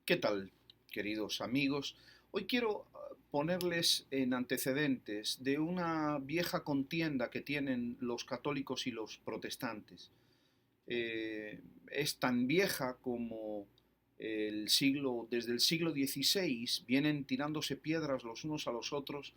¿Qué tal, queridos amigos? Hoy quiero ponerles en antecedentes de una vieja contienda que tienen los católicos y los protestantes. Es tan vieja como desde el siglo XVI vienen tirándose piedras los unos a los otros,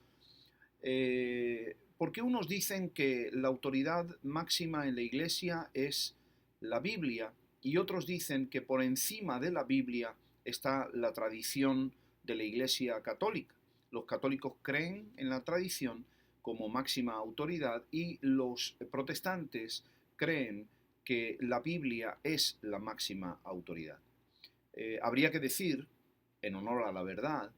porque unos dicen que la autoridad máxima en la Iglesia es la Biblia y otros dicen que por encima de la Biblia está la tradición de la Iglesia católica. Los católicos creen en la tradición como máxima autoridad y los protestantes creen que la Biblia es la máxima autoridad. Habría que decir, en honor a la verdad,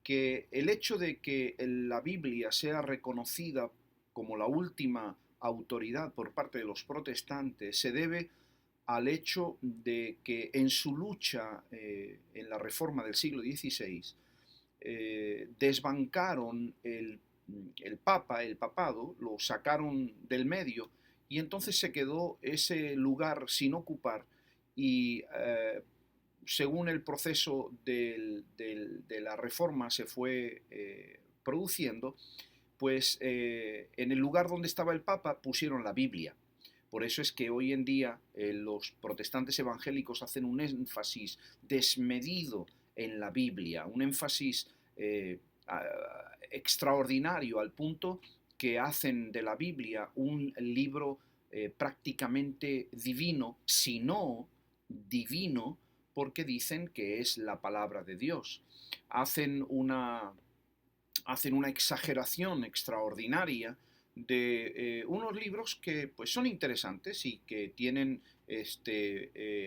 que el hecho de que la Biblia sea reconocida como la última autoridad por parte de los protestantes se debe al hecho de que en su lucha en la reforma del siglo XVI desbancaron el Papa, el papado, lo sacaron del medio y entonces se quedó ese lugar sin ocupar y según el proceso de la reforma se fue produciendo, pues en el lugar donde estaba el Papa pusieron la Biblia. Por eso es que hoy en día los protestantes evangélicos hacen un énfasis desmedido en la Biblia, un énfasis extraordinario al punto que hacen de la Biblia un libro prácticamente divino, si no divino, porque dicen que es la palabra de Dios. Hacen una, hacen una exageración extraordinaria de unos libros que pues, son interesantes y que tienen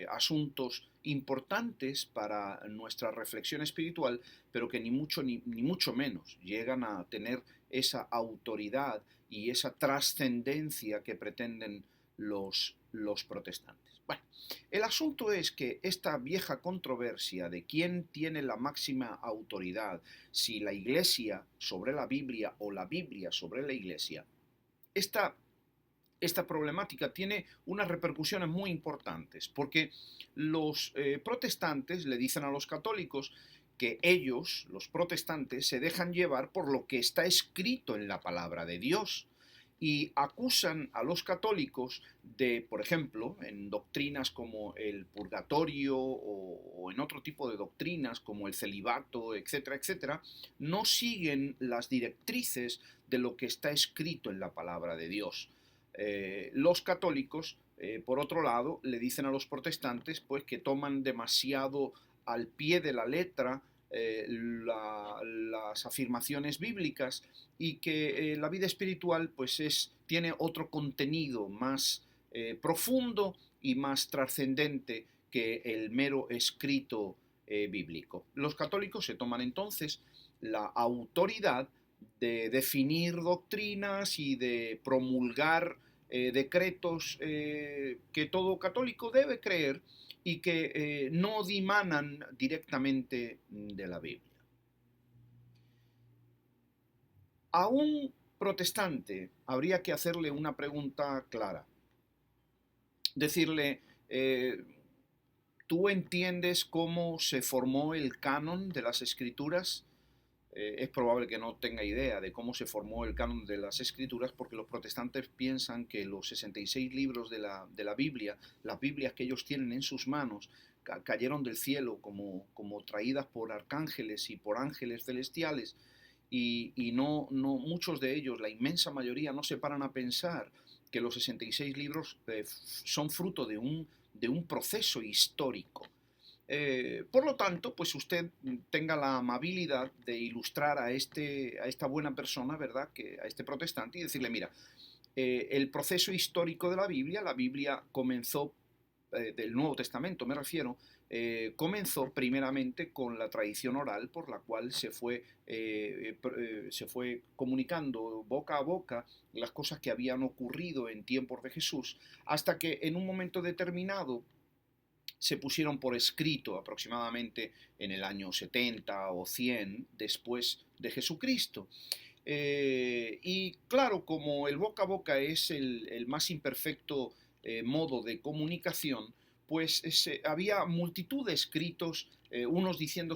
asuntos importantes para nuestra reflexión espiritual, pero que ni mucho menos llegan a tener esa autoridad y esa trascendencia que pretenden los protestantes. Bueno, el asunto es que esta vieja controversia de quién tiene la máxima autoridad, si la Iglesia sobre la Biblia o la Biblia sobre la Iglesia, esta, esta problemática tiene unas repercusiones muy importantes, porque los protestantes le dicen a los católicos que ellos, los protestantes, se dejan llevar por lo que está escrito en la palabra de Dios y acusan a los católicos de, por ejemplo, en doctrinas como el purgatorio o en otro tipo de doctrinas como el celibato, etcétera, etcétera, no siguen las directrices de lo que está escrito en la palabra de Dios. Los católicos, por otro lado, le dicen a los protestantes pues, que toman demasiado al pie de la letra las afirmaciones bíblicas y que la vida espiritual pues tiene otro contenido más profundo y más trascendente que el mero escrito bíblico. Los católicos se toman entonces la autoridad de definir doctrinas y de promulgar decretos que todo católico debe creer y que no dimanan directamente de la Biblia. A un protestante habría que hacerle una pregunta clara. Decirle, ¿tú entiendes cómo se formó el canon de las escrituras? Es probable que no tenga idea de cómo se formó el canon de las escrituras porque los protestantes piensan que los 66 libros de la Biblia, las Biblias que ellos tienen en sus manos, cayeron del cielo como traídas por arcángeles y por ángeles celestiales y no muchos de ellos, la inmensa mayoría, no se paran a pensar que los 66 libros son fruto de un proceso histórico. Por lo tanto, pues usted tenga la amabilidad de ilustrar a esta buena persona, ¿verdad? A este protestante y decirle, mira, el proceso histórico de la Biblia comenzó, del Nuevo Testamento me refiero, comenzó primeramente con la tradición oral por la cual se fue comunicando boca a boca las cosas que habían ocurrido en tiempos de Jesús, hasta que en un momento determinado se pusieron por escrito aproximadamente en el año 70 o 100 después de Jesucristo. Y claro, como el boca a boca es el más imperfecto modo de comunicación, pues había multitud de escritos, unos diciendo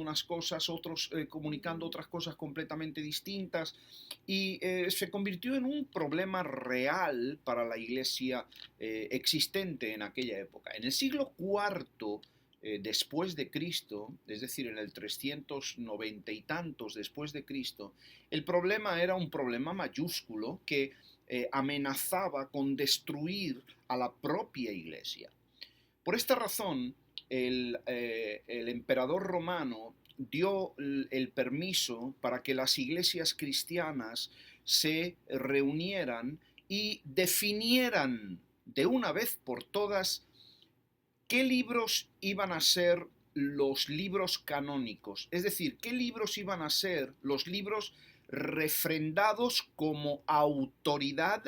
unas cosas, otros comunicando otras cosas completamente distintas, y se convirtió en un problema real para la iglesia existente en aquella época. En el siglo IV después de Cristo, es decir, en el 390 y tantos después de Cristo, el problema era un problema mayúsculo que amenazaba con destruir a la propia iglesia. Por esta razón, el emperador romano dio el permiso para que las iglesias cristianas se reunieran y definieran de una vez por todas qué libros iban a ser los libros canónicos, es decir, qué libros iban a ser los libros refrendados como autoridad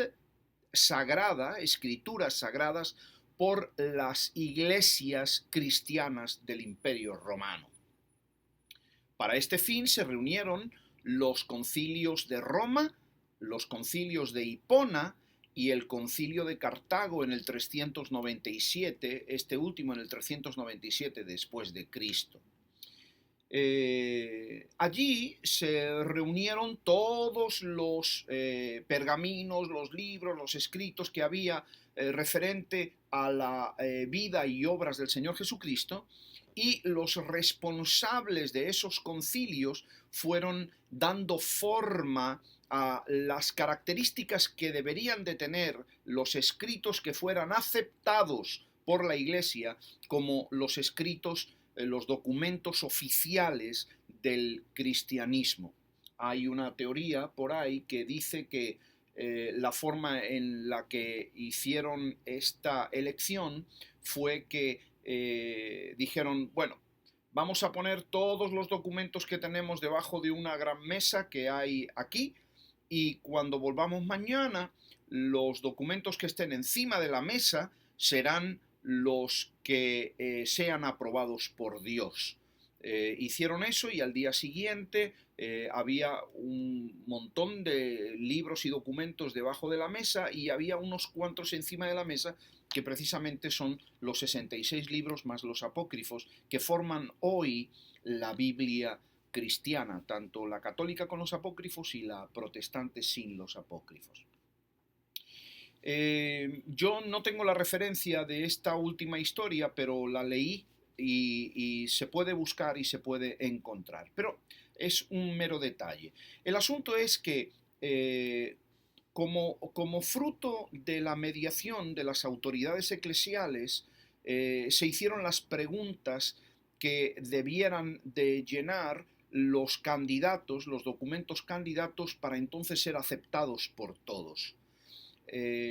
sagrada, escrituras sagradas, por las iglesias cristianas del Imperio Romano. Para este fin se reunieron los concilios de Roma, los concilios de Hipona y el concilio de Cartago en el 397, este último en el 397 después de Cristo. Allí se reunieron todos los pergaminos, los libros, los escritos que había referente a la vida y obras del Señor Jesucristo, y los responsables de esos concilios fueron dando forma a las características que deberían de tener los escritos que fueran aceptados por la Iglesia como los escritos, los documentos oficiales del cristianismo. Hay una teoría por ahí que dice que la forma en la que hicieron esta elección fue que dijeron, bueno, vamos a poner todos los documentos que tenemos debajo de una gran mesa que hay aquí, y cuando volvamos mañana, los documentos que estén encima de la mesa serán los que sean aprobados por Dios. Hicieron eso y al día siguiente había un montón de libros y documentos debajo de la mesa, y había unos cuantos encima de la mesa que precisamente son los 66 libros más los apócrifos que forman hoy la Biblia cristiana, tanto la católica con los apócrifos y la protestante sin los apócrifos. Yo no tengo la referencia de esta última historia, pero la leí y se puede buscar y se puede encontrar. Pero es un mero detalle. El asunto es que como fruto de la mediación de las autoridades eclesiales, se hicieron las preguntas que debieran de llenar los candidatos, los documentos candidatos, para entonces ser aceptados por todos.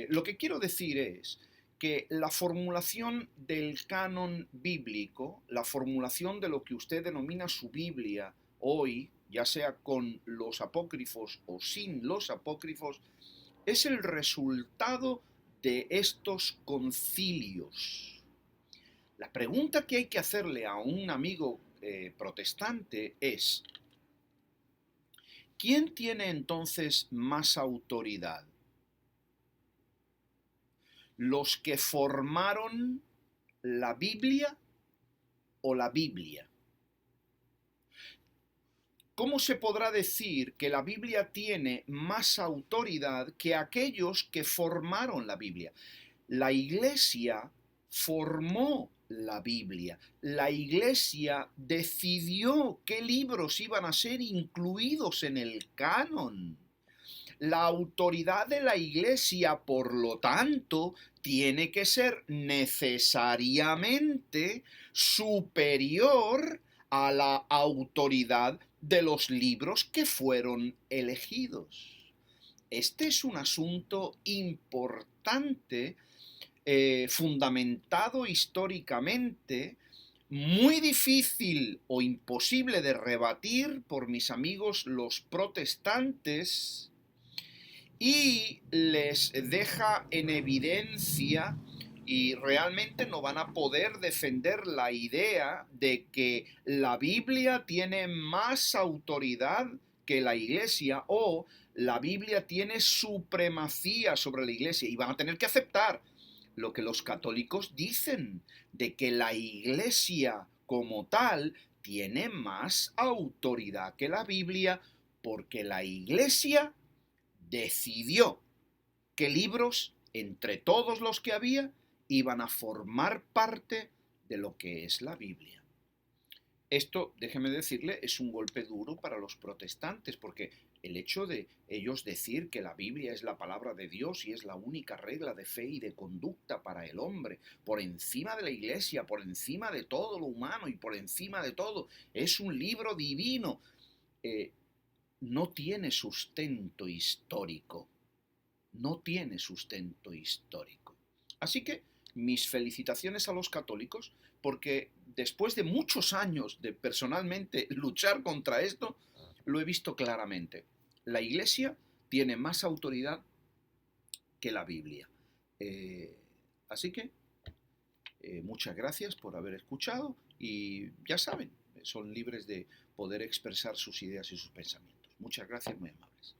Lo que quiero decir es que la formulación del canon bíblico, la formulación de lo que usted denomina su Biblia hoy, ya sea con los apócrifos o sin los apócrifos, es el resultado de estos concilios. La pregunta que hay que hacerle a un amigo protestante es: ¿quién tiene entonces más autoridad? ¿Los que formaron la Biblia o la Biblia? ¿Cómo se podrá decir que la Biblia tiene más autoridad que aquellos que formaron la Biblia? La Iglesia formó la Biblia. La Iglesia decidió qué libros iban a ser incluidos en el canon. La autoridad de la Iglesia, por lo tanto, tiene que ser necesariamente superior a la autoridad de los libros que fueron elegidos. Este es un asunto importante, fundamentado históricamente, muy difícil o imposible de rebatir por mis amigos los protestantes, y les deja en evidencia, y realmente no van a poder defender la idea de que la Biblia tiene más autoridad que la Iglesia, o la Biblia tiene supremacía sobre la Iglesia, y van a tener que aceptar lo que los católicos dicen, de que la Iglesia como tal tiene más autoridad que la Biblia, porque la Iglesia decidió que libros, entre todos los que había, iban a formar parte de lo que es la Biblia. Esto, déjeme decirle, es un golpe duro para los protestantes, porque el hecho de ellos decir que la Biblia es la palabra de Dios y es la única regla de fe y de conducta para el hombre, por encima de la Iglesia, por encima de todo lo humano y por encima de todo, es un libro divino, no tiene sustento histórico. No tiene sustento histórico. Así que mis felicitaciones a los católicos, porque después de muchos años de personalmente luchar contra esto, lo he visto claramente. La Iglesia tiene más autoridad que la Biblia. Así que muchas gracias por haber escuchado y ya saben, son libres de poder expresar sus ideas y sus pensamientos. Muchas gracias, muy amables.